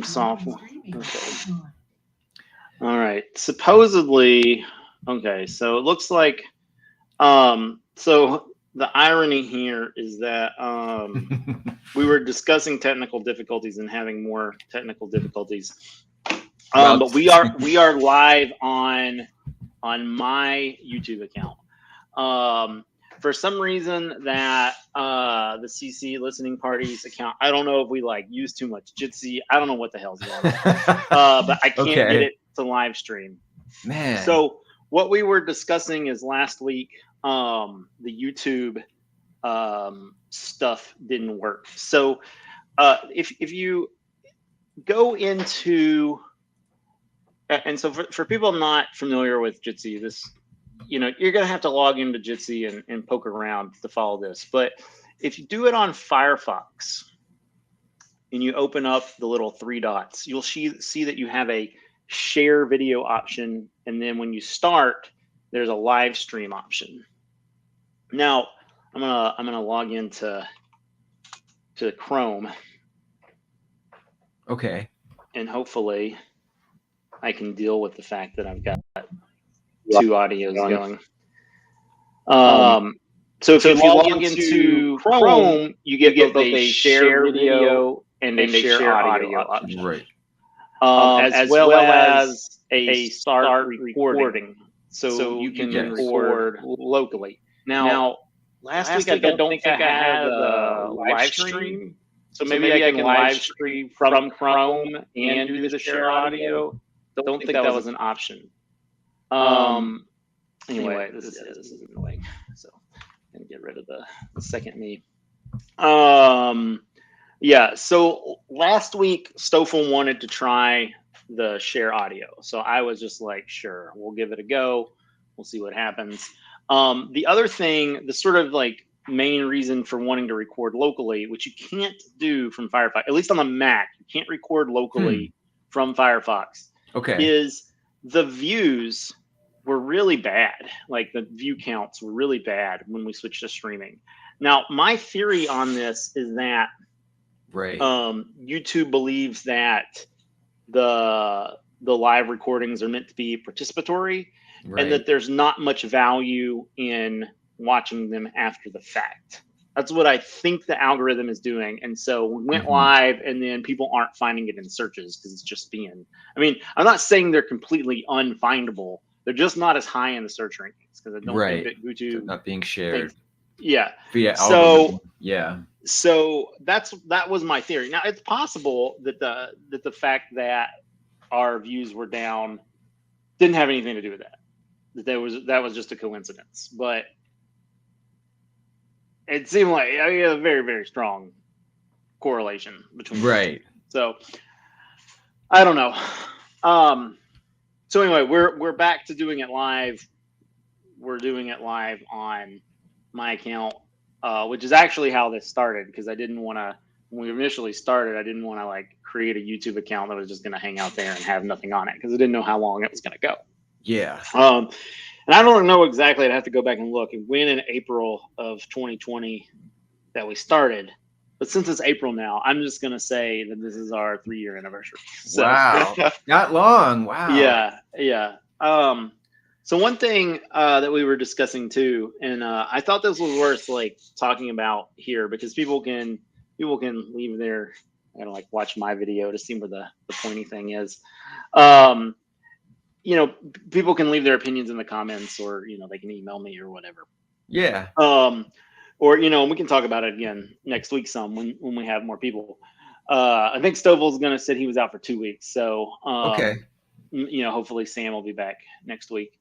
software. Okay. All right. Supposedly, okay. So it looks like, so the irony here is that we were discussing technical difficulties and having more technical difficulties. But we are live on my YouTube account. For some reason that the CC listening parties account, I don't know if we like use too much Jitsi. I don't know what the hell's going on. But I can't get it to live stream. Man. So what we were discussing is last week, the YouTube stuff didn't work. So if you go into, and so for people not familiar with Jitsi, this, you're going to have to log into Jitsi and poke around to follow this. But if you do it on Firefox and you open up the little three dots, you'll see that you have a share video option. And then when you start, there's a live stream option. Now, I'm gonna log into Chrome. Okay. And hopefully I can deal with the fact that I've got two audios going. So if you log into Chrome, you get both a share video and a share audio option. Right. As well as a start recording. So you can record locally. Now, last week I don't think I had the live stream. So maybe I can live stream from Chrome and do the share audio. Don't think that was an option. Anyway, this is annoying. So I'm gonna get rid of the second me. Yeah. So last week Stoffel wanted to try the share audio. So I was just like, sure, we'll give it a go. We'll see what happens. The other thing, the sort of like main reason for wanting to record locally, which you can't do from Firefox, at least on the Mac, you can't record locally from Firefox. Okay. Is the views were really bad. Like the view counts were really bad when we switched to streaming. Now, my theory on this is that YouTube believes that the live recordings are meant to be participatory, and that there's not much value in watching them after the fact. That's what I think the algorithm is doing. And so we went live, and then people aren't finding it in searches because it's just being, I mean, I'm not saying they're completely unfindable. They're just not as high in the search rankings because I don't think that YouTube not being shared. Via algorithm. So that was my theory. Now it's possible that the fact that our views were down didn't have anything to do with that. That was just a coincidence. But it seemed like a very, very strong correlation between So I don't know. So anyway, we're back to doing it live. We're doing it live on my account, which is actually how this started, because I didn't want to, when we initially started, I didn't want to like create a YouTube account that was just going to hang out there and have nothing on it, because I didn't know how long it was going to go. Yeah. And I don't know exactly. I'd have to go back and look. It went in April of 2020 that we started. But since it's April now, I'm just going to say that this is our 3-year anniversary. So, wow. Not long. Wow. Yeah. So one thing that we were discussing too, and I thought this was worth like talking about here, because people can leave their, like watch my video to see where the pointy thing is. People can leave their opinions in the comments, or they can email me or whatever. Yeah. Or we can talk about it again next week some when we have more people. I think Stovel's gonna said he was out for 2 weeks, so okay. Hopefully Sam will be back next week.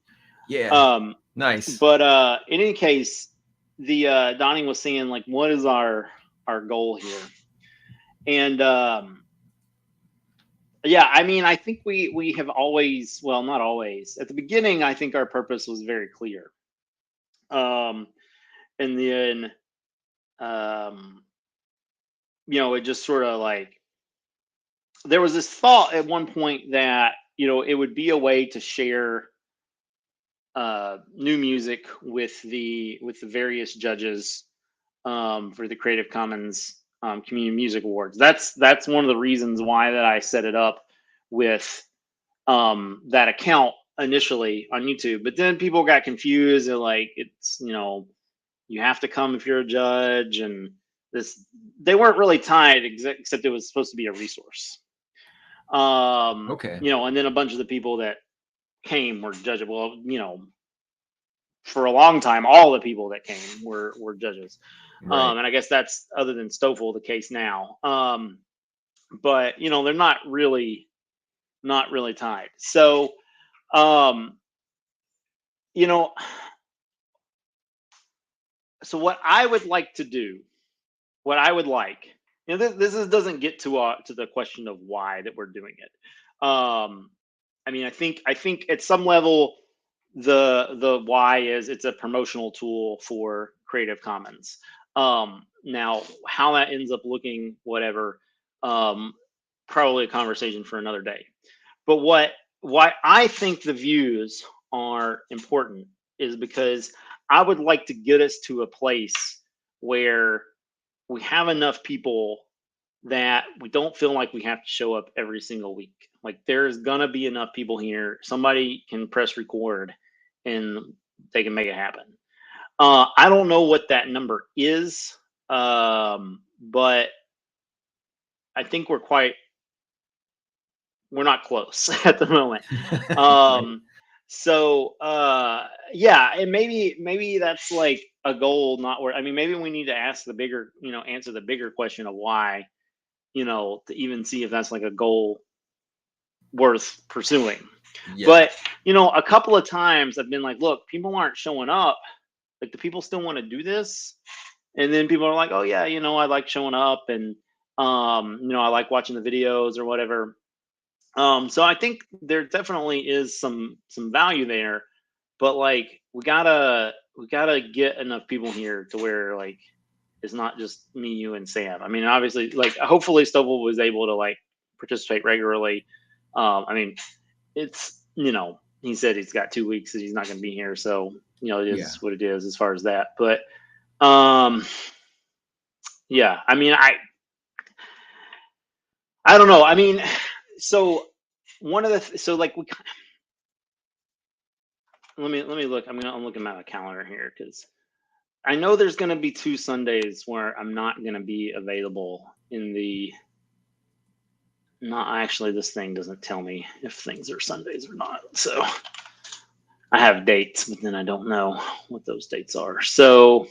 Yeah. Nice. But in any case, the Donnie was saying like, what is our goal here? And yeah, I mean, I think we have always, well, not always. At the beginning, I think our purpose was very clear. And then, it just sort of like, there was this thought at one point that, it would be a way to share new music with the various judges for the Creative Commons Community Music Awards. That's one of the reasons why that I set it up with that account initially on YouTube. But then people got confused and like it's you have to come if you're a judge, and they weren't really tied except it was supposed to be a resource. Okay. And then a bunch of the people that came were judges. Well, for a long time, all the people that came were judges. Right. And I guess that's, other than Stoffel, the case now. But they're not really tied. So, so what I would like to do, this doesn't get to the question of why that we're doing it. I mean, I think at some level, the why is it's a promotional tool for Creative Commons. Now, how that ends up looking, whatever, probably a conversation for another day. But why I think the views are important is because I would like to get us to a place where we have enough people that we don't feel like we have to show up every single week. Like there's gonna be enough people here. Somebody can press record and they can make it happen. I don't know what that number is, but I think we're not close at the moment. So yeah, and maybe that's like a goal, not where, I mean, maybe we need to ask the bigger, answer the bigger question of why, to even see if that's like a goal worth pursuing. Yeah. But a couple of times I've been like, look, people aren't showing up. Like, do people still want to do this? And then people are like, oh yeah, I like showing up, and I like watching the videos or whatever. So I think there definitely is some value there, but like we gotta get enough people here to where like it's not just me, you, and Sam. I mean, obviously, like hopefully Stovall was able to like participate regularly. I mean, it's he said he's got 2 weeks that he's not going to be here, so it is what it is as far as that. But yeah, I mean, I don't know. I mean, so one of the so like we let me look. I'm looking at my calendar here because I know there's going to be 2 Sundays where I'm not going to be available in the. Not actually, this thing doesn't tell me if things are Sundays or not. So I have dates, but then I don't know what those dates are. So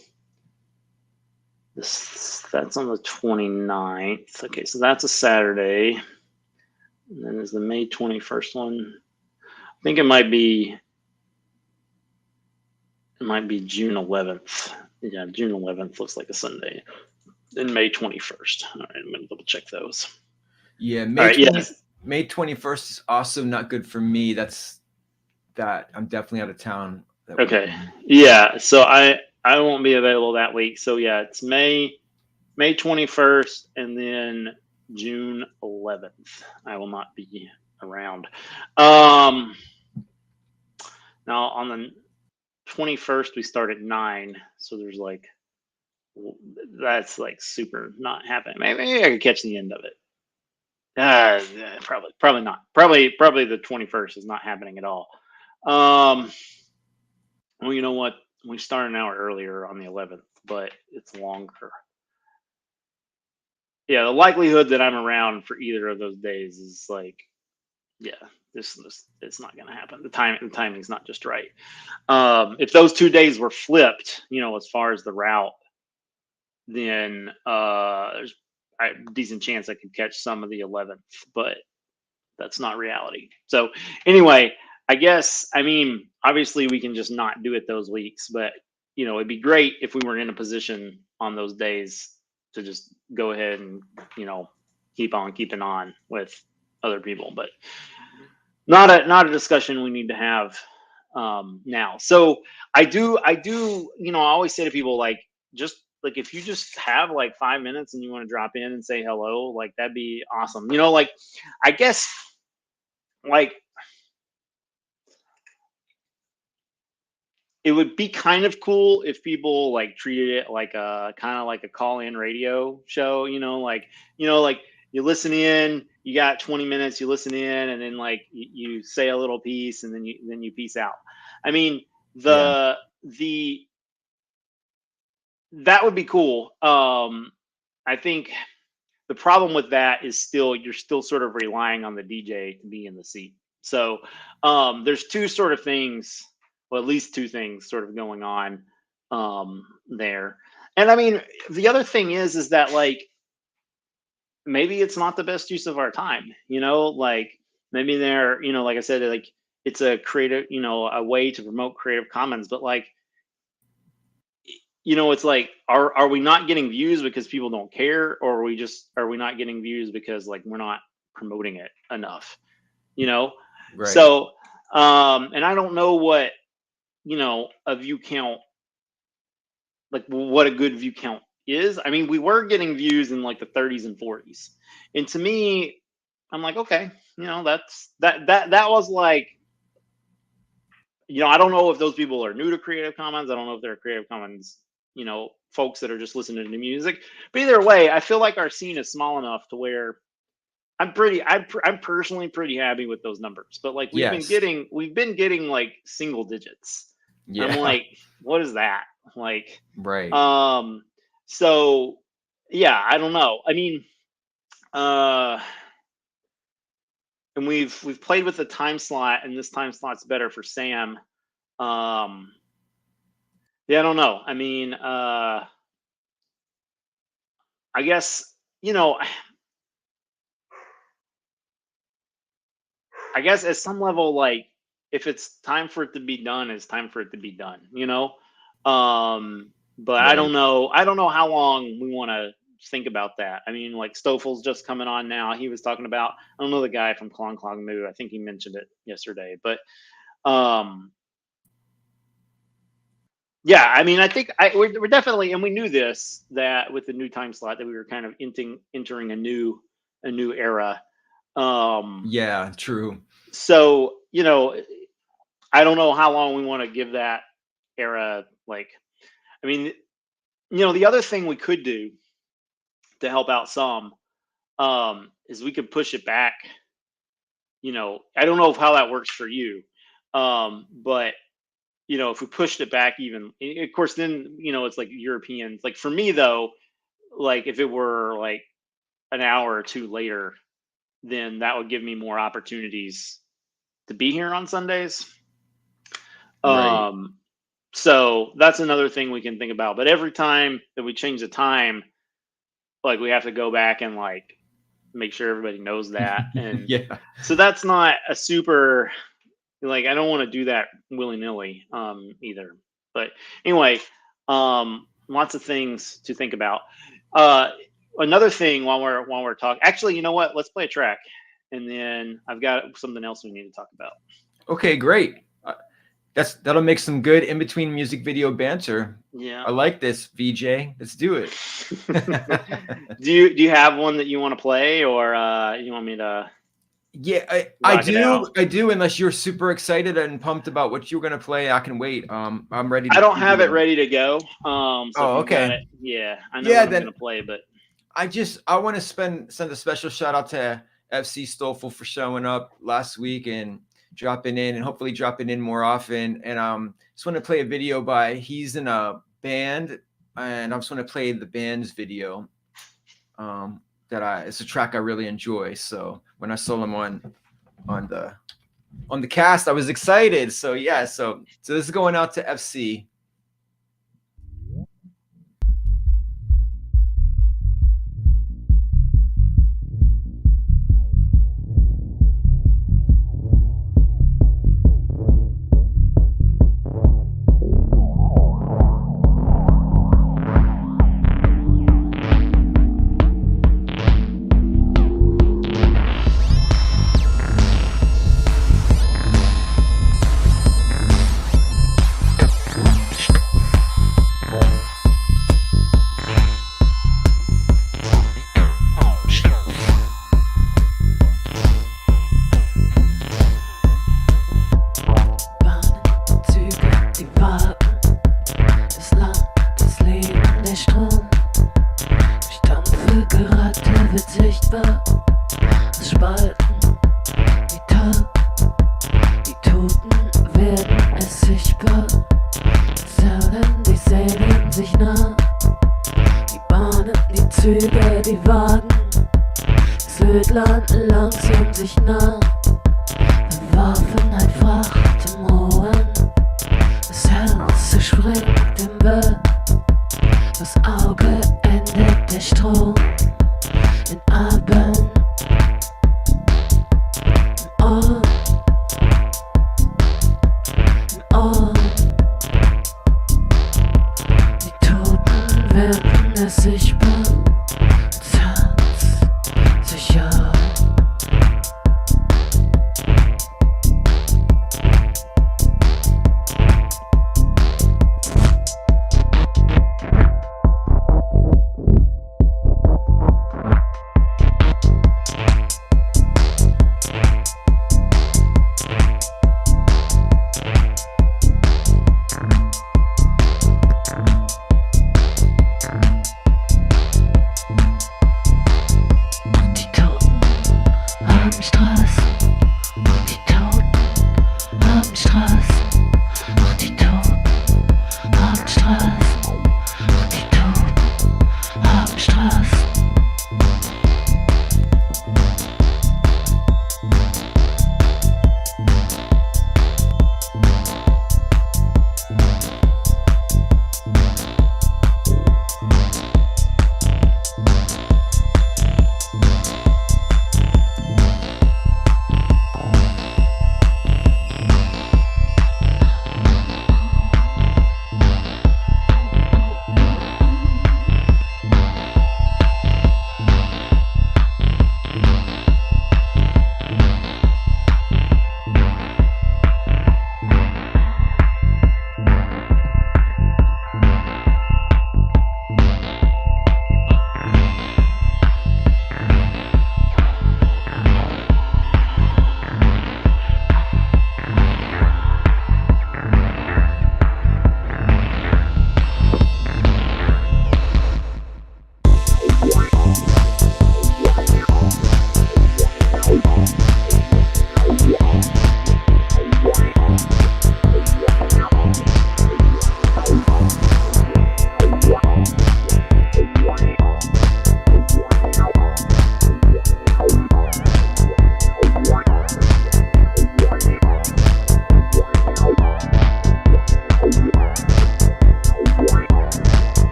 that's on the 29th. Okay, so that's a Saturday. And then there's the May 21st one. I think it might be June 11th. Yeah, June 11th looks like a Sunday. Then May 21st. All right, I'm going to double check those. Yeah, May 21st is also not good for me. I'm definitely out of town. Okay. Yeah, so I won't be available that week. So yeah, it's May 21st and then June 11th. I will not be around. Now on the 21st we start at 9, so there's like that's like super not happening. Maybe I could catch the end of it. Probably not. Probably the 21st is not happening at all. Well, you know what? We start an hour earlier on the 11th, but it's longer. Yeah, the likelihood that I'm around for either of those days is like, yeah, this it's not going to happen. The timing's not just right. If those 2 days were flipped, as far as the route, then there's a decent chance I could catch some of the 11th, but that's not reality. So anyway, I guess, I mean, obviously we can just not do it those weeks, but it'd be great if we were in a position on those days to just go ahead and, keep on keeping on with other people, but not a discussion we need to have now. So I do, I always say to people, like, just like, if you just have like 5 minutes and you want to drop in and say hello, like that'd be awesome. Like, I guess, like, it would be kind of cool if people like treated it like a kind of like a call-in radio show, like you listen in, you got 20 minutes, you listen in, and then like you say a little piece, and then you peace out. I mean, the that would be cool. I think the problem with that is you're still sort of relying on the DJ to be in the seat. So there's two sort of things, well, at least two things sort of going on there. And I mean, the other thing is that like maybe it's not the best use of our time, like maybe they're, like I said, like it's a creative, a way to promote Creative Commons, but like, it's like, are we not getting views because people don't care, or are we not getting views because like we're not promoting it enough, Right. So and I don't know what a view count, like what a good view count is. I mean, we were getting views in like the 30s and 40s, and to me, I'm like, okay, that's that was like, I don't know if those people are new to Creative Commons. I don't know if they're Creative Commons, folks that are just listening to music. But either way, I feel like our scene is small enough to where I'm personally pretty happy with those numbers. But like we've been getting like single digits. Yeah. I'm like, what is that? Like, right. So yeah, I don't know. I mean, and we've played with the time slot, and this time slot's better for Sam. Yeah, I don't know. I mean, I guess, I guess at some level, like if it's time for it to be done, it's time for it to be done, but right. I don't know how long we want to think about that. I mean, like Stoffel's just coming on now. He was talking about, I don't know the guy from Klong Klong Moo. I think he mentioned it yesterday, but yeah, I mean, I think we're definitely, and we knew this, that with the new time slot that we were kind of entering a new era. Yeah, true. So, I don't know how long we want to give that era. Like, I mean, the other thing we could do to help out some is we could push it back. I don't know how that works for you, but if we pushed it back even, of course, then, it's like Europeans. Like for me though, like if it were like an hour or two later, then that would give me more opportunities to be here on Sundays. Right. So that's another thing we can think about. But every time that we change the time, like we have to go back and like make sure everybody knows that. And yeah. So that's not a super, like, I don't want to do that willy-nilly either. But anyway, lots of things to think about. Another thing while we're talking, actually, you know what? Let's play a track, and then I've got something else we need to talk about. Okay, great. That'll make some good in between music video banter. Yeah, I like this, VJ. Let's do it. Do you have one that you want to play, or you want me to? Yeah, I do. Unless you're super excited and pumped about what you're gonna play, I can wait. I'm ready. I don't have it ready to go. So okay. Yeah, I know what I'm gonna play, but I want to send a special shout out to FC Stoffel for showing up last week and dropping in, and hopefully dropping in more often. And just want to play a video he's in a band, and I just want to play the band's video. It's a track I really enjoy. So when I saw him on the cast, I was excited. So yeah, so this is going out to FC. Land langsam sich nah. Wir warfen ein Frachtemrohren. Das Herz zerspringt im Bett. Das Auge endet der Strom in Abend. Im Ohr. Im Ohr. Die Toten werden es sichtbar. Das Herz sicher.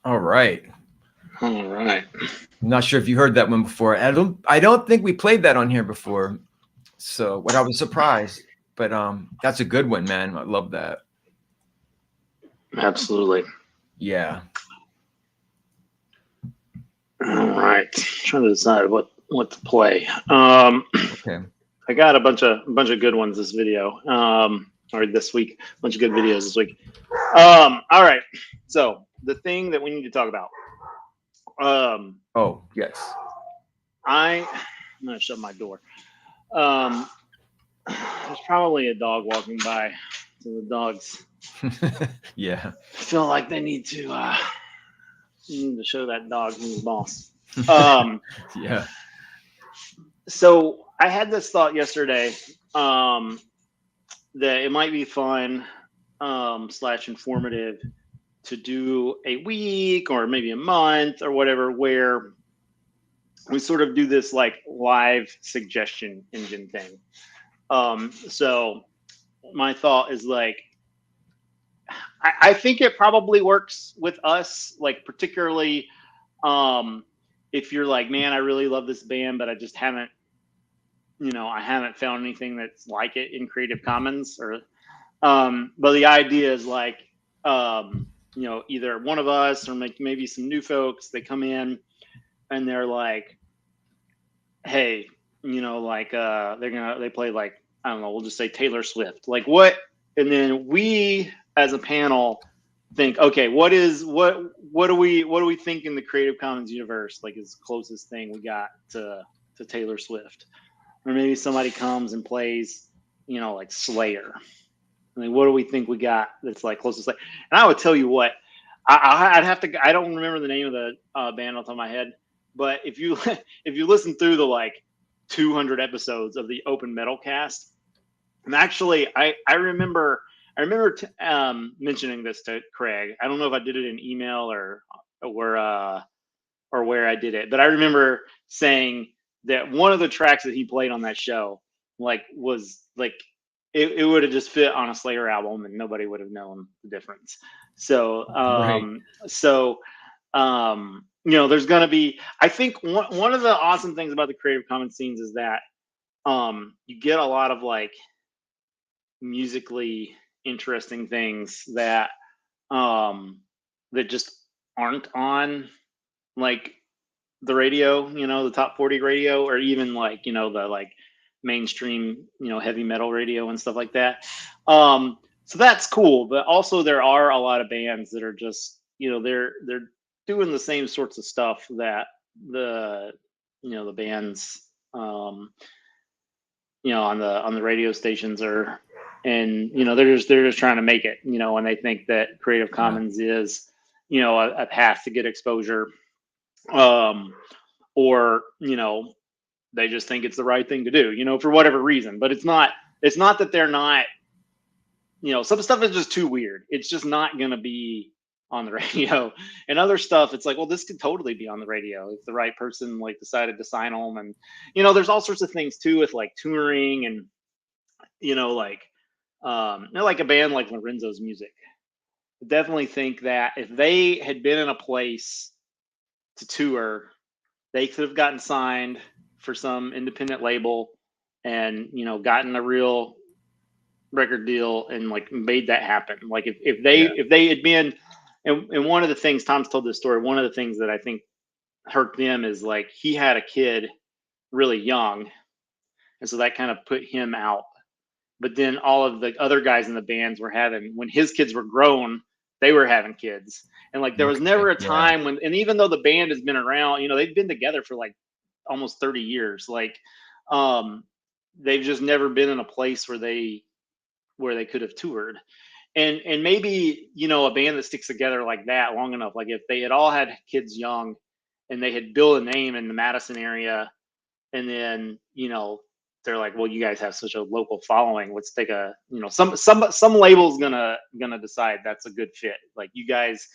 All right. All right. I'm not sure if you heard that one before. I don't think we played that on here before. So what I was surprised, but that's a good one, man. I love that. Absolutely. Yeah. All right. Trying to decide what to play. Okay. I got a bunch of good ones this video. Or this week. A bunch of good videos this week. All right. So the thing that we need to talk about. Oh, yes. I'm gonna shut my door. There's probably a dog walking by. So the dogs yeah. feel like they need to show that dog who's boss. Yeah. So I had this thought yesterday that it might be fun / informative to do a week or maybe a month or whatever, where we sort of do this like live suggestion engine thing. So my thought is like, I think it probably works with us, like particularly if you're like, man, I really love this band, but I just haven't, I haven't found anything that's like it in Creative Commons. Or, but the idea is like, either one of us or maybe some new folks, they come in and they're like, hey, they play like, I don't know, we'll just say Taylor Swift, like what? And then we as a panel think, okay, what do we think in the Creative Commons universe like is the closest thing we got to Taylor Swift? Or maybe somebody comes and plays, like Slayer. I mean, what do we think we got that's like closest? And I would tell you what, I'd have to. I don't remember the name of the band off the top of my head, but if you listen through the like 200 episodes of the Open Metal Cast, and actually I remember mentioning this to Craig. I don't know if I did it in email or where I did it, but I remember saying that one of the tracks that he played on that show was it would have just fit on a Slayer album and nobody would have known the difference. So there's going to be, I think one of the awesome things about the Creative Commons scenes is that you get a lot of like musically interesting things that that just aren't on like the radio, the top 40 radio, or even like, the like mainstream, heavy metal radio and stuff like that. So that's cool. But also there are a lot of bands that are just, they're doing the same sorts of stuff that the bands, on the radio stations are, and, they're just trying to make it, and they think that Creative Commons is, a path to get exposure. Or they just think it's the right thing to do, for whatever reason. But it's not that they're not, some stuff is just too weird. It's just not going to be on the radio. And other stuff, it's like, well, this could totally be on the radio if the right person like decided to sign them. And there's all sorts of things too with like touring and like a band like Lorenzo's Music. I definitely think that if they had been in a place to tour, they could have gotten signed for some independent label and gotten a real record deal and like made that happen. Like if they had been, and one of the things, Tom's told this story, one of the things that I think hurt them is like he had a kid really young, and so that kind of put him out. But then all of the other guys in the bands were having, when his kids were grown, they were having kids. And like there was never a time when, and even though the band has been around, they've been together for like almost 30 years. Like they've just never been in a place where they could have toured. And maybe, a band that sticks together like that long enough, like if they had all had kids young and they had built a name in the Madison area, and then, they're like, well, you guys have such a local following. Let's take a, some label's gonna decide that's a good fit. Like you guys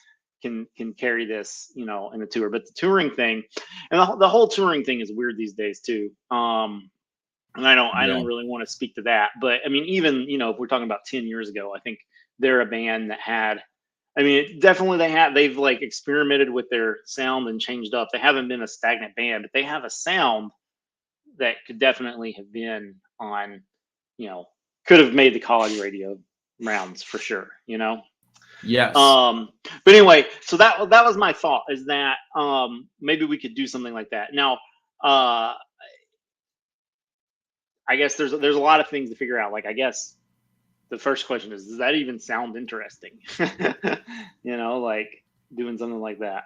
can carry this, in a tour. But the touring thing, and the whole touring thing is weird these days too. And I don't really want to speak to that. But I mean, even if we're talking about 10 years ago, I think they're a band that had. I mean, they've like experimented with their sound and changed up. They haven't been a stagnant band, but they have a sound that could definitely have been on, could have made the college radio rounds for sure, Yes. But anyway, so that was my thought, is that maybe we could do something like that. Now, I guess there's a lot of things to figure out. Like, I guess the first question is, does that even sound interesting? Like doing something like that.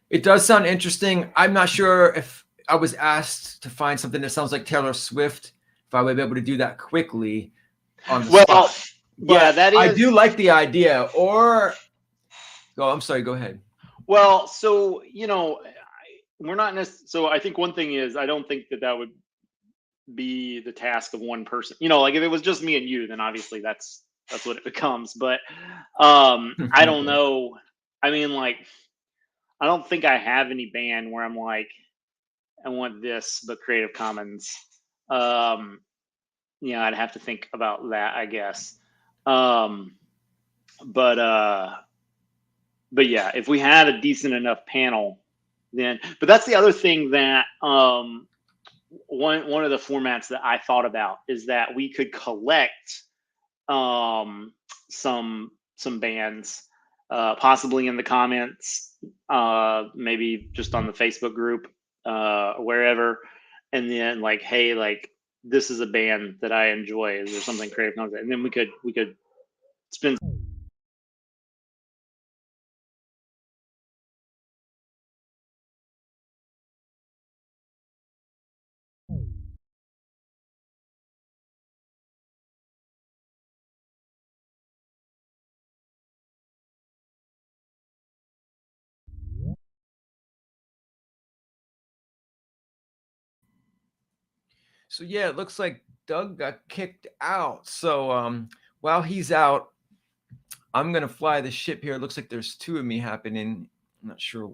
It does sound interesting. I'm not sure if I was asked to find something that sounds like Taylor Swift, if I would be able to do that quickly on the spot. Yeah, that is. I do like the idea. Or, I'm sorry. Go ahead. Well, so we're not necessarily. So I think one thing is, I don't think that would be the task of one person. Like if it was just me and you, then obviously that's what it becomes. But I don't know. I mean, like, I don't think I have any band where I'm like, I want this, but Creative Commons. I'd have to think about that, I guess. But yeah, if we had a decent enough panel, then. But that's the other thing that one of the formats that I thought about is that we could collect some bands, possibly in the comments, maybe just on the Facebook group, wherever, and then like, hey, like, this is a band that I enjoy. Is there something Creative Commons? And then we could spend. So yeah, it looks like Doug got kicked out. So while he's out, I'm gonna fly the ship here. It looks like there's two of me happening. I'm not sure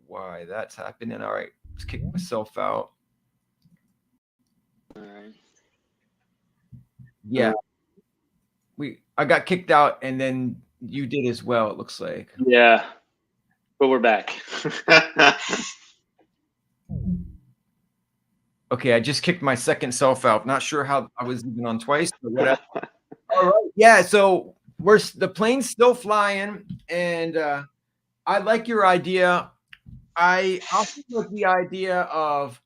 why that's happening. All right, let's kick myself out. All right. Yeah, I got kicked out, and then you did as well. It looks like. Yeah, but we're back. Okay, I just kicked my second self out. Not sure how I was even on twice, but whatever. All right, yeah. So the plane's still flying, and I like your idea. I also like the idea of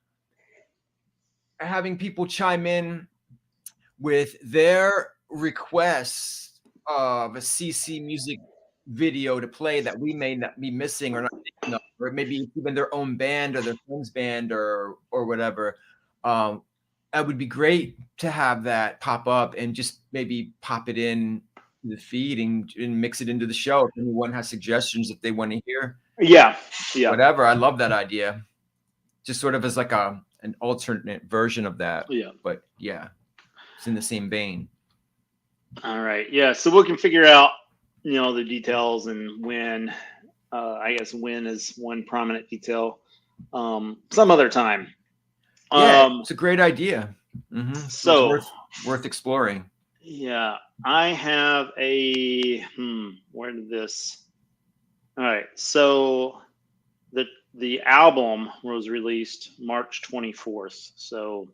having people chime in with their requests of a CC music video to play that we may not be missing or not thinking of, or maybe even their own band or their friend's band or whatever. That would be great to have that pop up and just maybe pop it in the feed and mix it into the show if anyone has suggestions if they want to hear. Yeah. Whatever. I love that idea. Just sort of as like an alternate version of that. Yeah. But yeah, it's in the same vein. All right. Yeah. So we can figure out, the details and when. I guess when is one prominent detail. Some other time. Yeah, it's a great idea. Mm-hmm. So it's worth exploring. Yeah, I have a. Where did this? All right. So the album was released March 24th. So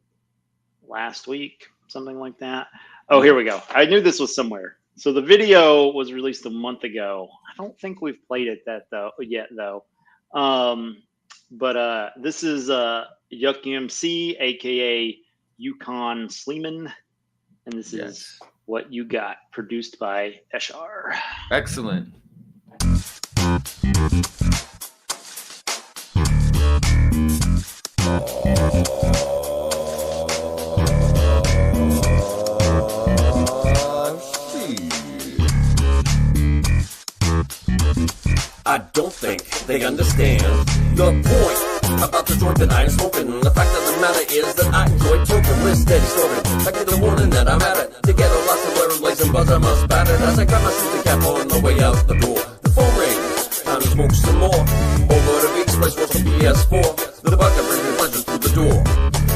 last week, something like that. Oh, here we go. I knew this was somewhere. So the video was released a month ago. I don't think we've played it yet though. But this is Yuck MC, aka Yukon Sleeman, and this is What You Got, produced by Eshar. Excellent. I don't think they understand the point about the joint that I'm smoking. The fact of the matter is that I enjoy token with steady snorting. I get the warning that I'm at it. To get a lot of blur and blazing buzz, I must bat it as I grab my shooting cap on the way out the door. The phone rings, time to smoke some more. Over the beach place for some PS4. The bucket brings me pleasures through the door.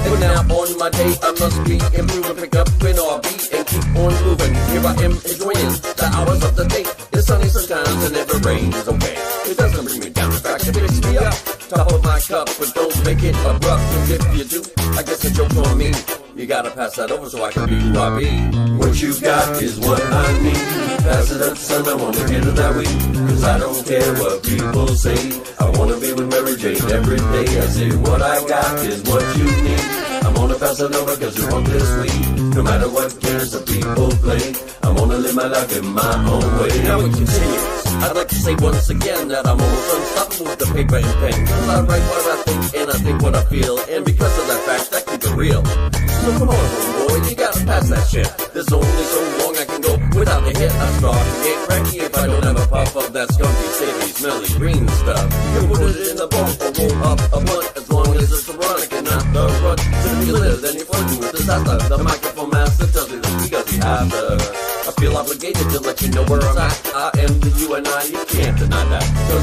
And now on my day, I must be improving, pick up an RB and keep on moving. Here I am enjoying the hours of the day. It's sunny sometimes and never rains, okay. It doesn't bring me down, in fact, it picks me up. Top of my cup, but don't make it abrupt. And if you do, I guess the joke's on me. You gotta pass that over so I can be who I be. What you got is what I need. Pass it up, son, I wanna get it that way. Cause I don't care what people say. I wanna be with Mary Jane every day. I say what I got is what you need. I'm gonna pass it over cause you want this weed. No matter what cares the people play, I'm gonna live my life in my own way. Now it continues. I'd like to say once again that I'm almost unstoppable with the paper and pen. Cause I write what I think and I think what I feel. And because of that fact, I keep it real. So come on, boy, you gotta pass that shit. There's only so long I can go without a hit. I start to get cranky if I don't have a puff of that skunky, savvy, smelly green stuff. You put it in a bowl or roll up a blunt as long as it's ironic and not the run. So if you live, then you're flirting with disaster. The microphone master tells you this because he has to. I feel obligated to let you know where I'm at. I am the you and I, you can't deny that. Cause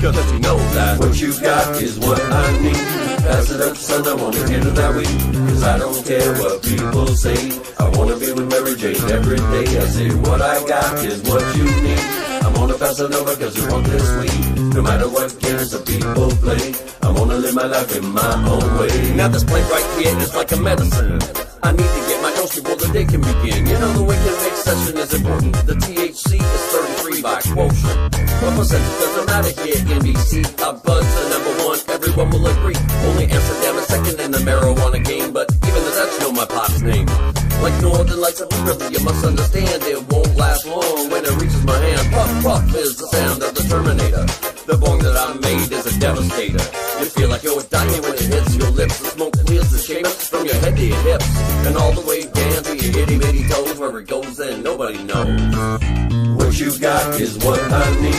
Cause you know that what you got is what I need. Pass it up, son, I wanna get it that way. Cause I don't care what people say. I wanna be with Mary Jane every day. I say what I got is what you need. I'm gonna pass it over cause you want this sweet. No matter what games the people play, I'm gonna live my life in my own way. Now this plate right here is like a medicine. I need to get my dose before the day can begin. You know the way to make session is important. The THC is 33 by quotient. What percentage doesn't matter here, NBC. I buzz the number one, everyone will agree. Only Amsterdam is second in the marijuana game, but even the Dutch know my pop's name. Like Northern Lights of River, you must understand it won't last long when it reaches my hand. Puff, puff is the sound of the Terminator. The bong that I made is a devastator. You feel like you're dying when it hits your lips. The smoke clears the shapes from your head to your hips, and all the way down to your itty bitty toes. Where it goes and nobody knows. What you got is what I need.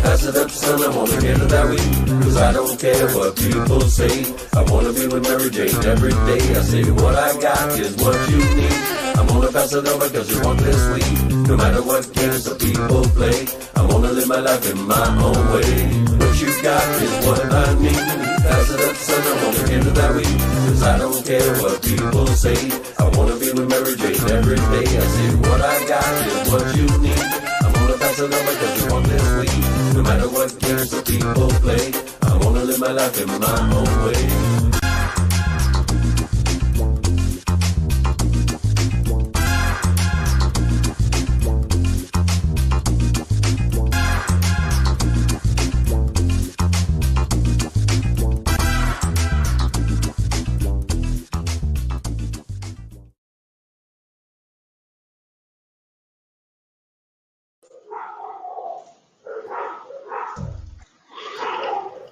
Pass it up, son, I wanna get it that way. Cause I don't care what people say. I wanna be with Mary Jane every day. I say what I got is what you need. I'm gonna pass it over cause you want this sweet. No matter what games the people play, I'm gonna live my life in my own way. What you got is what I need. Pass it up, son, I wanna get it that way. Cause I don't care what people say. I wanna be with Mary Jane every day. I say what I got is what you need. I'm gonna pass it over cause you want this sweet. No matter what games the people play, I wanna live my life in my own way.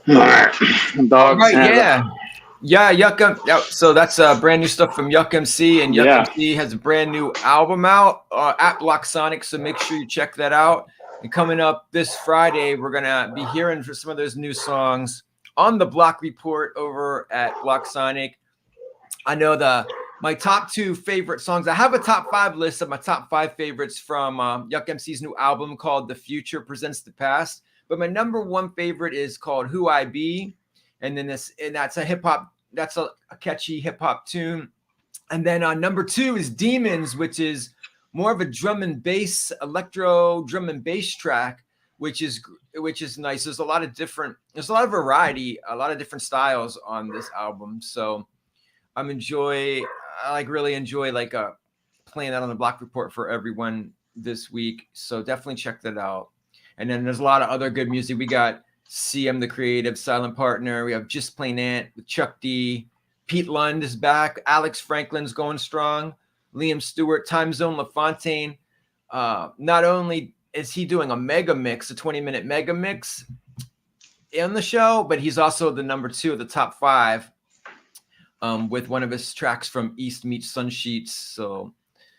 All right, dogs. Right, yeah, Yuck. So that's brand new stuff from Yuck MC, and Yuck MC has a brand new album out at Block Sonic. So make sure you check that out. And coming up this Friday, we're gonna be hearing for some of those new songs on the Block Report over at Block Sonic. I know my top 2 favorite songs. I have a top 5 list of my top 5 favorites from Yuck MC's new album called "The Future Presents the Past." But my number 1 favorite is called "Who I Be," and that's a hip hop. That's a catchy hip hop tune. And then number 2 is "Demons," which is more of a drum and bass, electro drum and bass track, which is nice. There's a lot of variety, a lot of different styles on this album. So I really enjoy playing that on the Block Report for everyone this week. So definitely check that out. And then there's a lot of other good music. We got CM the Creative, Silent Partner. We have Just Plain Ant with Chuck D. Pete Lund is back. Alex Franklin's going strong. Liam Stewart, Time Zone LaFontaine. Not only is he doing a mega mix, a 20-minute mega mix in the show, but he's also the number 2 of the top 5 with one of his tracks from East Meets Sunsheets.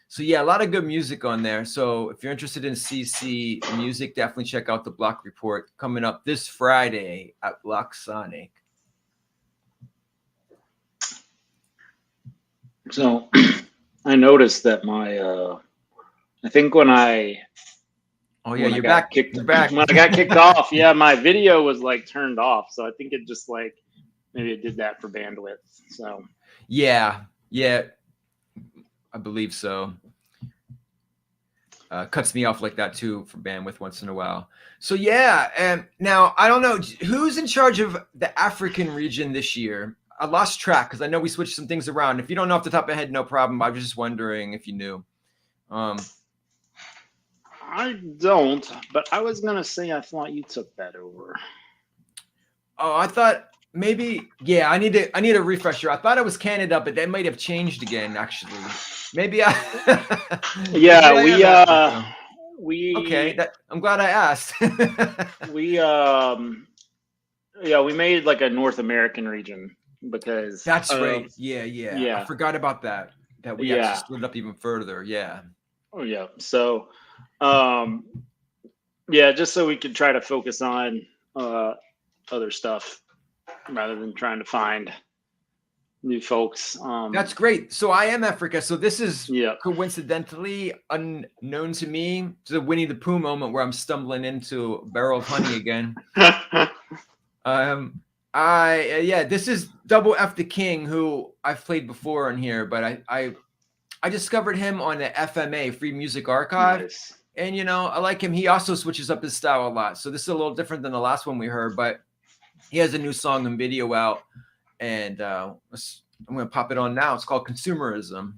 So yeah, a lot of good music on there. So if you're interested in CC music, definitely check out the Block Report coming up this Friday at Block Sonic. So I noticed that I think when I you're back. When I got kicked off, my video was turned off. So I think it just maybe it did that for bandwidth. So yeah, I believe so. Cuts me off like that too for bandwidth once in a while. So yeah, and now I don't know who's in charge of the African region this year. I lost track because I know we switched some things around. If you don't know off the top of your head, no problem. I was just wondering if you knew. I don't, but I was gonna say I thought you took that over. Oh, I thought maybe. Yeah, I need a refresher. I thought it was Canada, but that might have changed again. Actually, maybe I. Yeah, we. Okay, I'm glad I asked. we made a North American region because that's right. Yeah. I forgot about that. That we actually split up even further. Yeah. Oh yeah. So, just so we could try to focus on other stuff rather than trying to find new folks. That's great. So I am Africa. So this is coincidentally unknown to me. It's a Winnie the Pooh moment where I'm stumbling into a barrel of honey again. This is Double F the King, who I've played before on here, but I discovered him on the FMA Free Music Archive. Nice. And I like him. He also switches up his style a lot. So this is a little different than the last one we heard, but he has a new song and video out, and I'm gonna pop it on now. It's called Consumerism.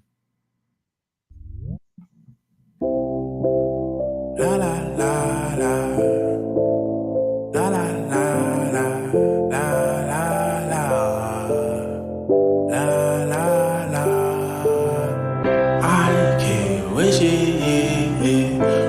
La la la la. La la la la. La la la. La la la. I keep wishing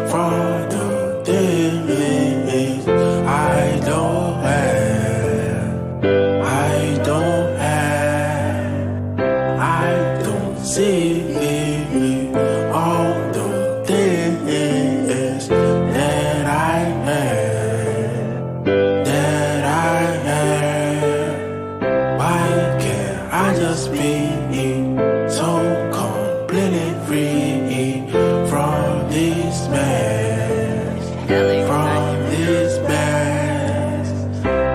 for the days I don't have. I don't have. I don't see all the things that I had. That I had. Why can't I just be so completely free from this mess? From this mess.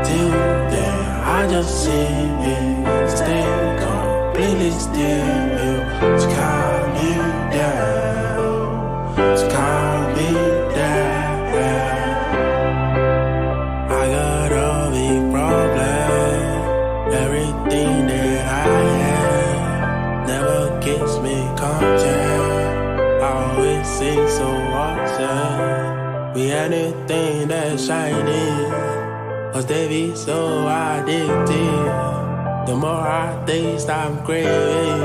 Till then, I just stay completely still. To calm me down. To calm me down. I got a big problem. Everything that I have never gives me content. I always seem so awesome. Be anything that's shiny, cause they be so addicted. The more I taste, I'm craving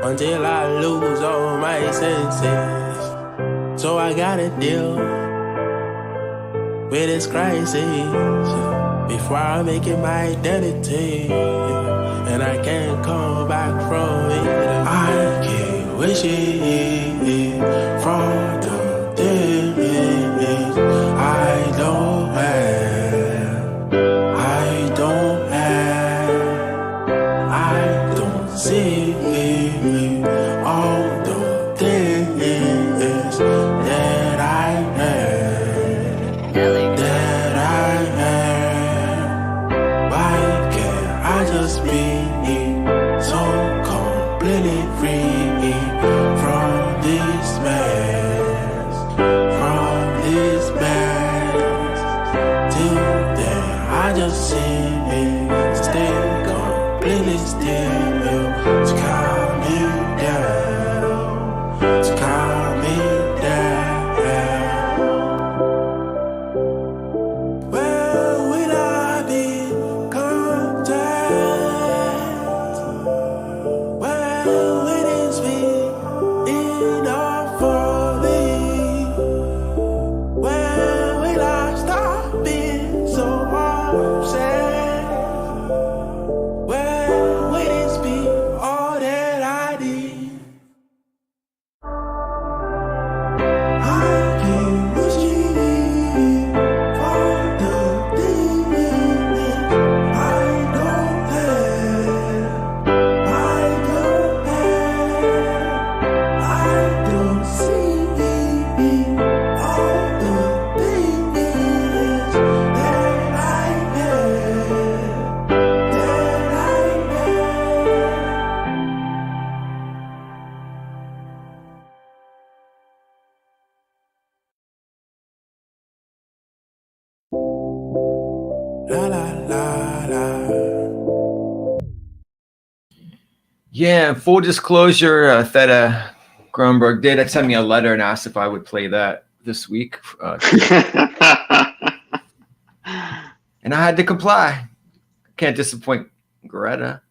until I lose all my senses. So I gotta deal with this crisis before I make it my identity, and I can't come back from it. I keep wishing for the things I don't have. I don't have. I don't see all the things that I had. That I had. Why can't I just be so completely free from this mess? From this mess. Till then, I just stay completely still. To calm me down. To calm me down. Where will I be content? Where will this be enough for me? Where will I stop being so upset? Where will this be all that I need? I keep wishing for the things I don't have. I don't have. I don't see all the things that I have. That I have. La la la la. Yeah, full disclosure, Theta Grunberg did send me a letter and asked if I would play that this week. And I had to comply. Can't disappoint Greta.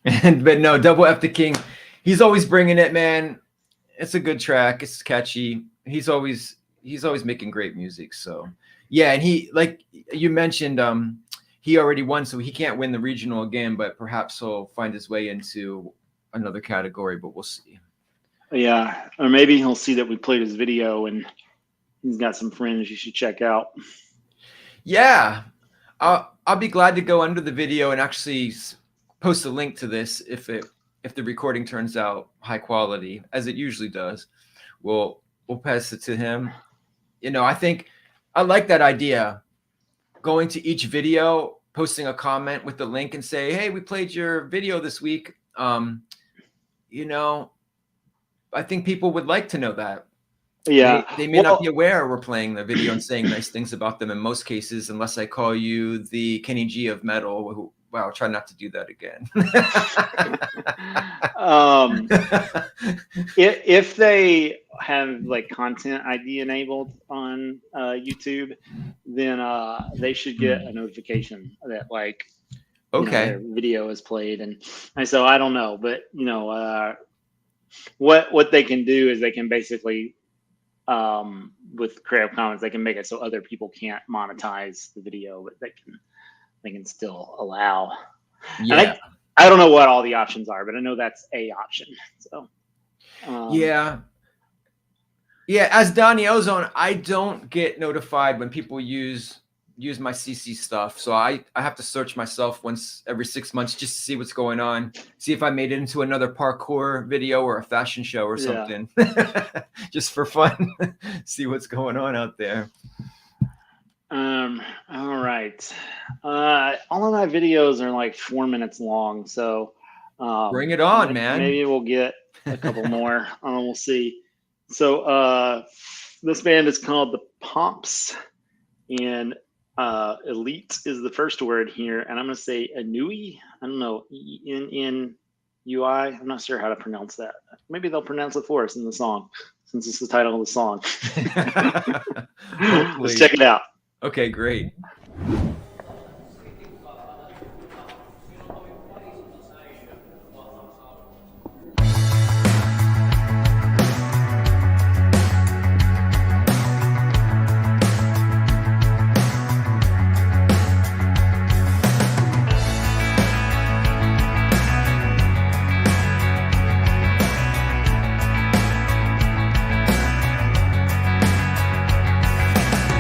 But no, Double F the King, he's always bringing it, man. It's a good track. It's catchy. He's always making great music. So yeah, and he, like you mentioned, he already won, so he can't win the regional again, but perhaps he'll find his way into another category, but we'll see. Yeah, or maybe he'll see that we played his video and he's got some friends you should check out. Yeah, I'll be glad to go under the video and actually post a link to this if the recording turns out high quality, as it usually does. We'll pass it to him. I think I like that idea. going to each video, posting a comment with the link and say, hey, we played your video this week. You know, I think people would like to know that. Yeah. They may not be aware we're playing the video and saying nice things about them in most cases, unless I call you the Kenny G of metal. Who, wow, try not to do that again. If they have like content ID enabled on YouTube, then they should get a notification that like their video is played, and so I don't know, but what they can do is they can basically with Creative Commons they can make it so other people can't monetize the video, but they can still allow. Yeah. And I don't know what all the options are, but I know that's a option. So yeah. As Donnie Ozone, I don't get notified when people use my CC stuff. So I have to search myself once every 6 months just to see what's going on, see if I made it into another parkour video or a fashion show or something. Just for fun. See what's going on out there. All right. All of my videos are like 4 minutes long, so bring it on, man. Maybe we'll get a couple more. We'll see. So this band is called the Pomps, and elite is the first word here, and I'm gonna say Anui. I don't know, ENNUI. I'm not sure how to pronounce that. Maybe they'll pronounce it for us in the song, since it's the title of the song. Let's check it out. Okay, great.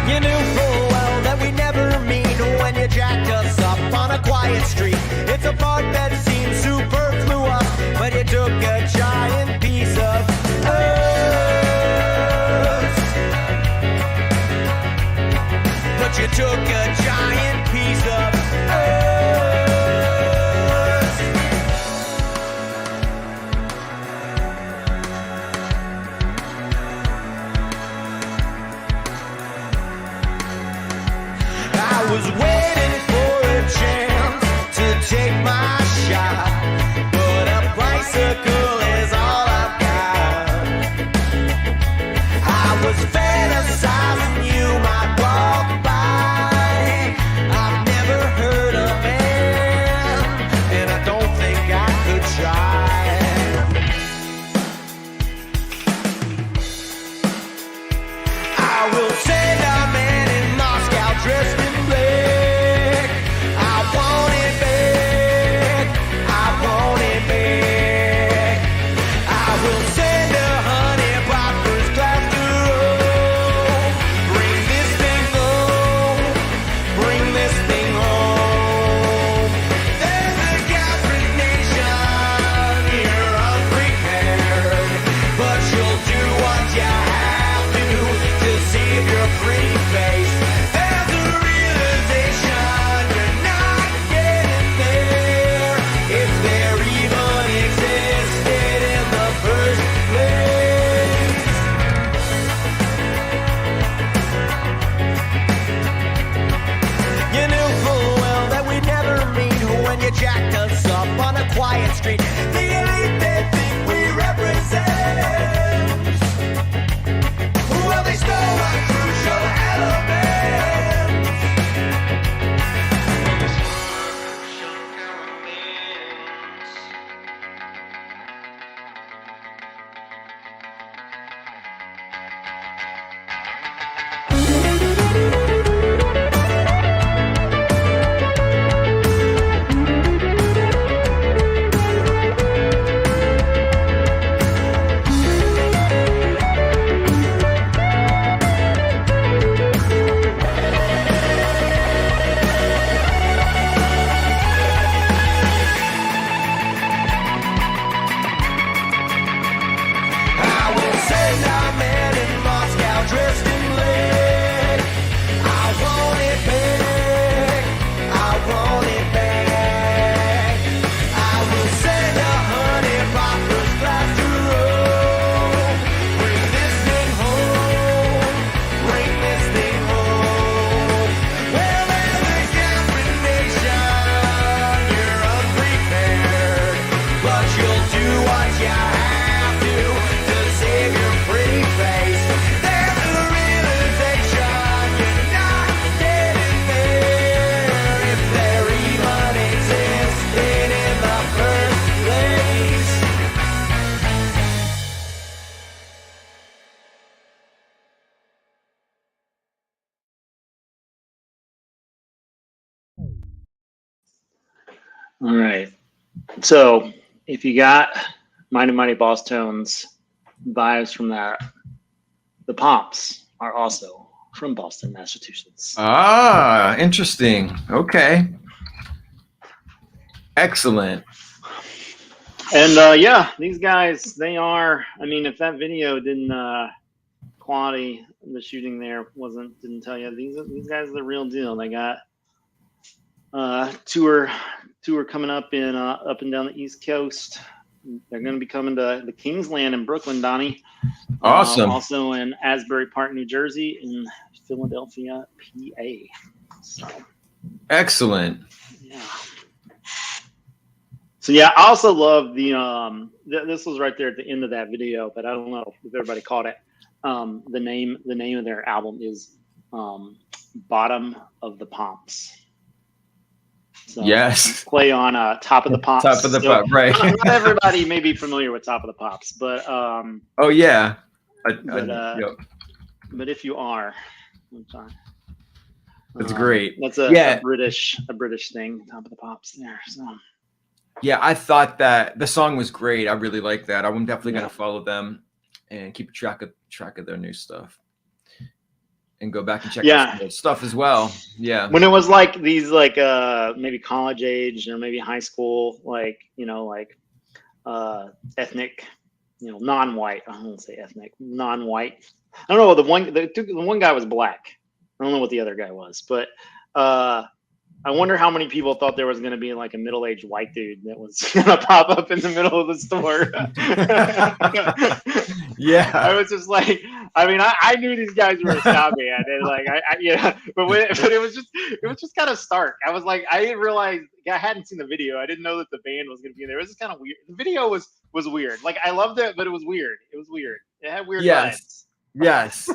You knew full well that we never mean when you jacked us up on a quiet street. It's a part that seems superfluous, but you took a giant piece of us. But you took a giant piece of us. I was waiting for a chance to take my shot, but a bicycle is all I've got. I was fantasizing you might walk by All right. So if you got Mighty Mighty Boss Tones vibes from that, the Pops are also from Boston, Massachusetts. Ah, interesting. Okay. Excellent. And yeah, these guys, they are. I mean, if that video didn't quality, the shooting there didn't tell you, these guys are the real deal. They got tour coming up up and down the East Coast. They're going to be coming to the Kingsland in Brooklyn, Donnie. Awesome. Also in Asbury Park, New Jersey, and Philadelphia, PA. So Excellent. yeah. So yeah, I also love the this was right there at the end of that video, but I don't know if everybody caught it. The name of their album is Bottom of the Pops. So Yes. play on Top of the Pops. Top of the So, Pop, right. not everybody may be familiar with Top of the Pops, but Oh yeah. but if you are, that's great. That's a British thing. Top of the Pops there. So yeah, I thought that the song was great. I really like that. I'm definitely gonna follow them and keep track of their new stuff, and go back and check out some stuff as well. Yeah. When it was like these maybe college age or maybe high school, ethnic, non-white. I don't want to say ethnic, non-white. I don't know. The one guy was black. I don't know what the other guy was, but I wonder how many people thought there was going to be like a middle-aged white dude that was going to pop up in the middle of the store. Yeah. I was just like, I mean, I knew these guys were a ska band, and like, but it was just kind of stark. I was like, I didn't realize, I hadn't seen the video. I didn't know that the band was going to be in there. It was just kind of weird. The video was weird. Like, I loved it, but it was weird. It was weird. It had weird vibes. Yes.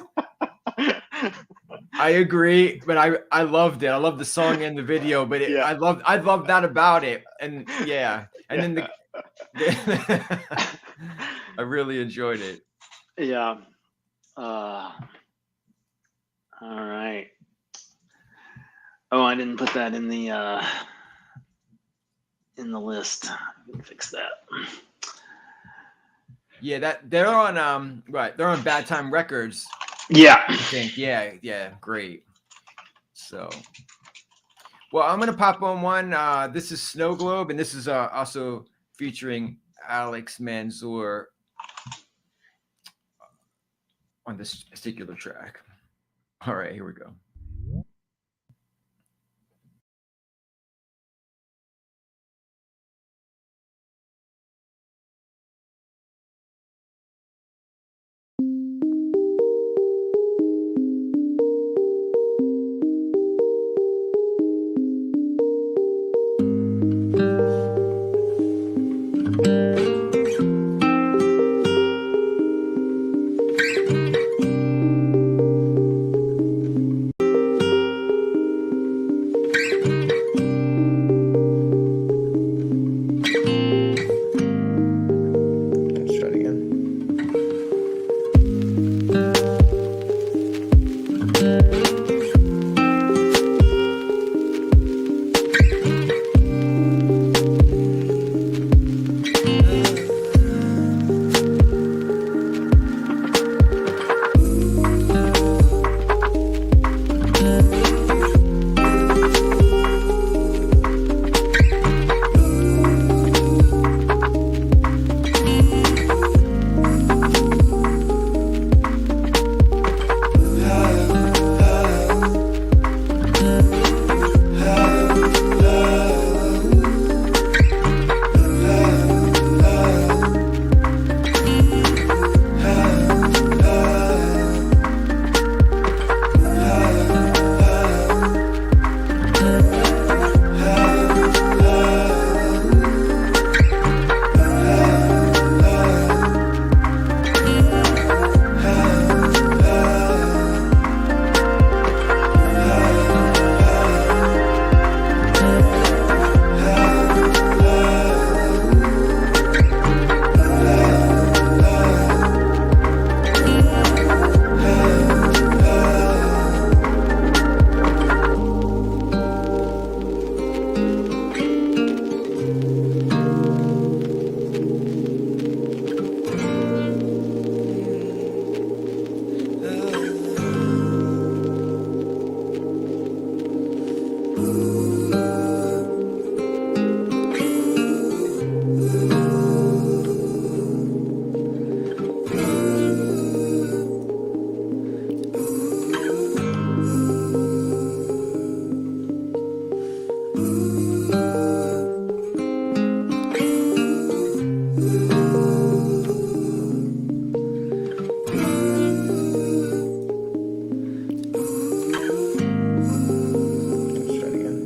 I agree, but I loved it. I loved the song and the video, but I loved that about it. And then I really enjoyed it. Yeah. All right. Oh, I didn't put that in the list. I can fix that. Yeah, that they're on they're on Bad Time Records. Yeah. I think. Yeah, great. So well, I'm gonna pop on one. This is Snow Globe, and this is also featuring Alex Manzoor on this particular track. All right, here we go. Let's try it again.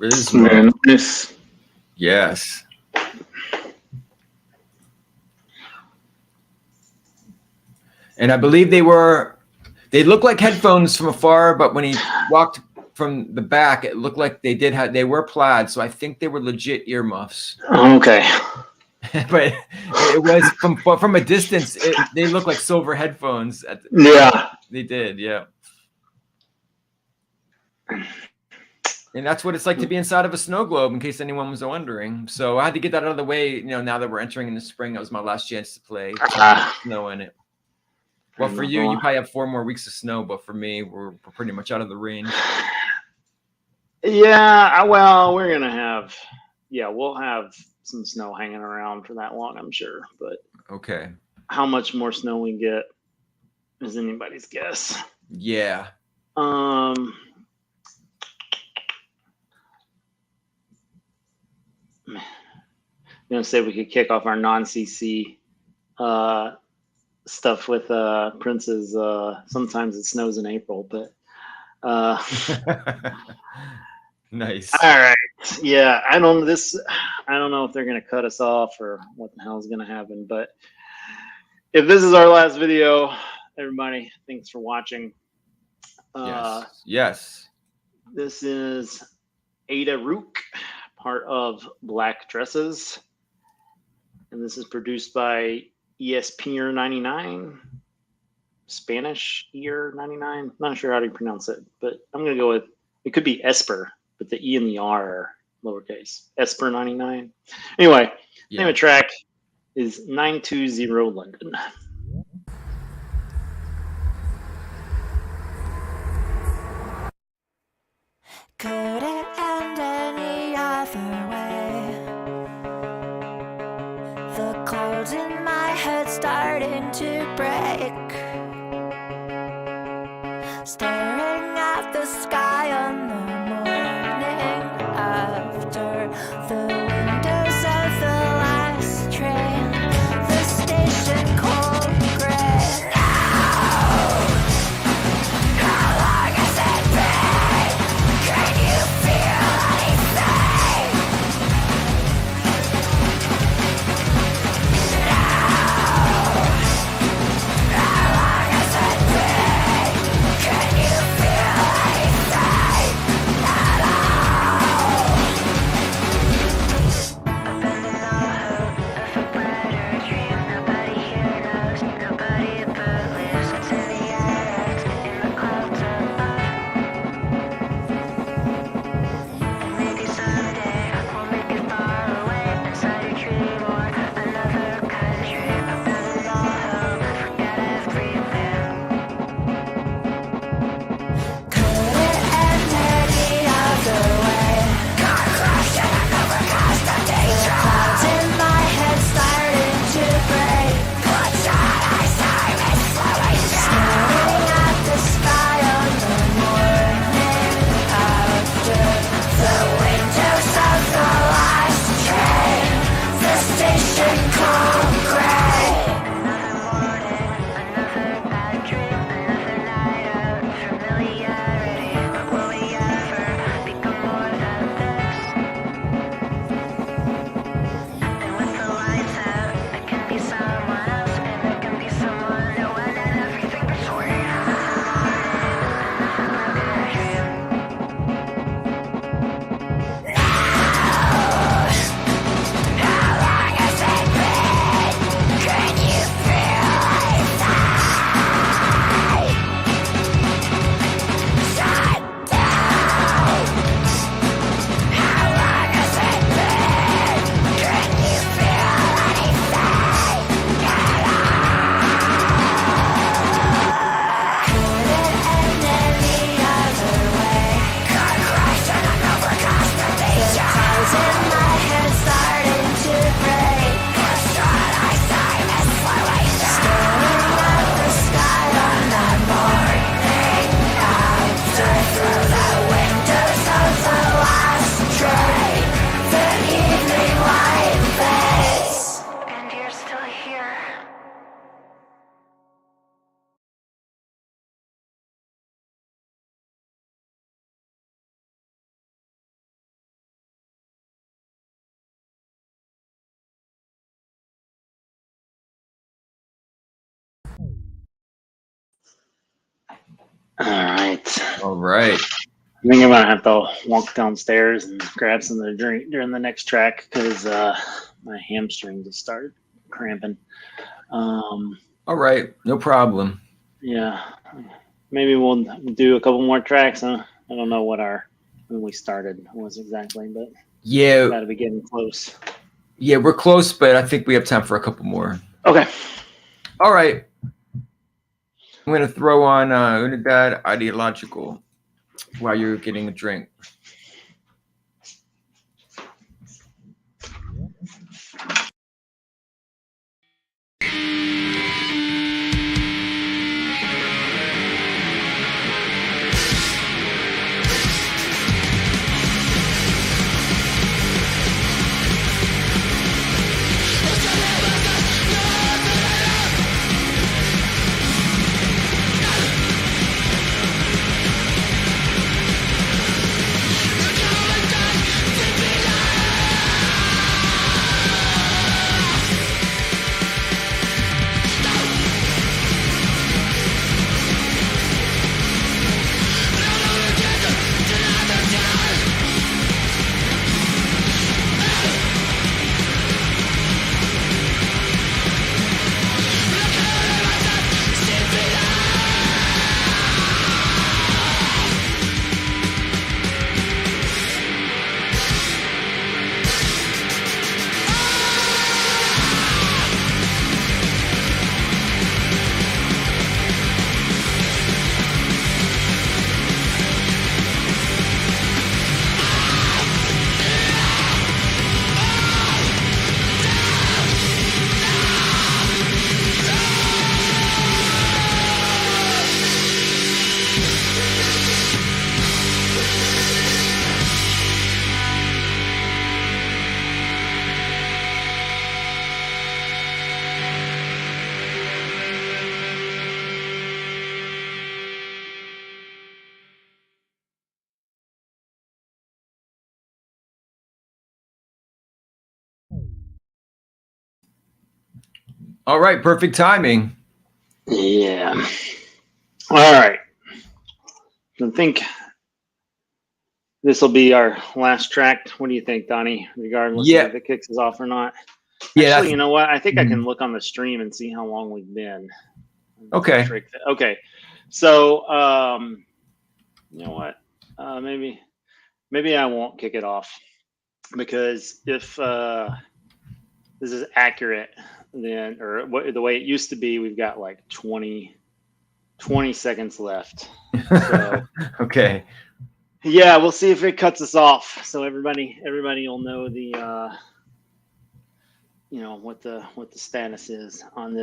Charisma. Man, this Yes. And I believe they looked like headphones from afar, but when he walked from the back, it looked like they were plaid. So I think they were legit earmuffs. okay. But it was from a distance, they look like silver headphones. Yeah. They did, yeah. And that's what it's like to be inside of a snow globe, in case anyone was wondering. So I had to get that out of the way. You know, now that we're entering in the spring, that was my last chance to play snow in it. Well, for you probably have 4 more weeks of snow, but for me, we're pretty much out of the range. Yeah, well, we're gonna have, we'll have some snow hanging around for that long, I'm sure. But Okay. how much more snow we get is anybody's guess. Yeah. I'm gonna say we could kick off our non-CC stuff with Prince's. Sometimes it snows in April, but Nice. all right. Yeah, I don't know if they're gonna cut us off or what the hell is gonna happen. But if this is our last video, everybody, thanks for watching. Yes. This is Ada Rook, part of Black Dresses. And this is produced by ESPN 99, Spanish Ear 99. Not sure how to pronounce it, but I'm going to go with, it could be Esper, but the E and the R are lowercase. Esper 99. Anyway, name of track is 920 London. Could it end any other way? The clouds in my head starting to break. Staring at the sky on the morning after the windows of the last train. The station cold gray. How long has it been? Can you feel anything? How long has it been? Can you feel anything? All right. All right. I think I'm gonna have to walk downstairs and grab some to drink during the next track because my hamstrings have started cramping. All right. No problem. Yeah, maybe we'll do a couple more tracks. Huh? I don't know when we started was exactly, but Yeah. gotta be getting close. Yeah, we're close, but I think we have time for a couple more. Okay. All right. I'm gonna throw on Unidad Ideological while you're getting a drink. All right, perfect timing. Yeah. All right. I think this will be our last track. What do you think, Donnie? Regardless Yeah. of if it kicks us off or not. Yeah. Actually, you know what? I think I can look on the stream and see how long we've been. Okay. Okay. So, you know what? Maybe I won't kick it off because if this is accurate, then the way it used to be, we've got like 20 seconds left. So, Okay. yeah, we'll see if it cuts us off. So everybody will know the what the status is on this.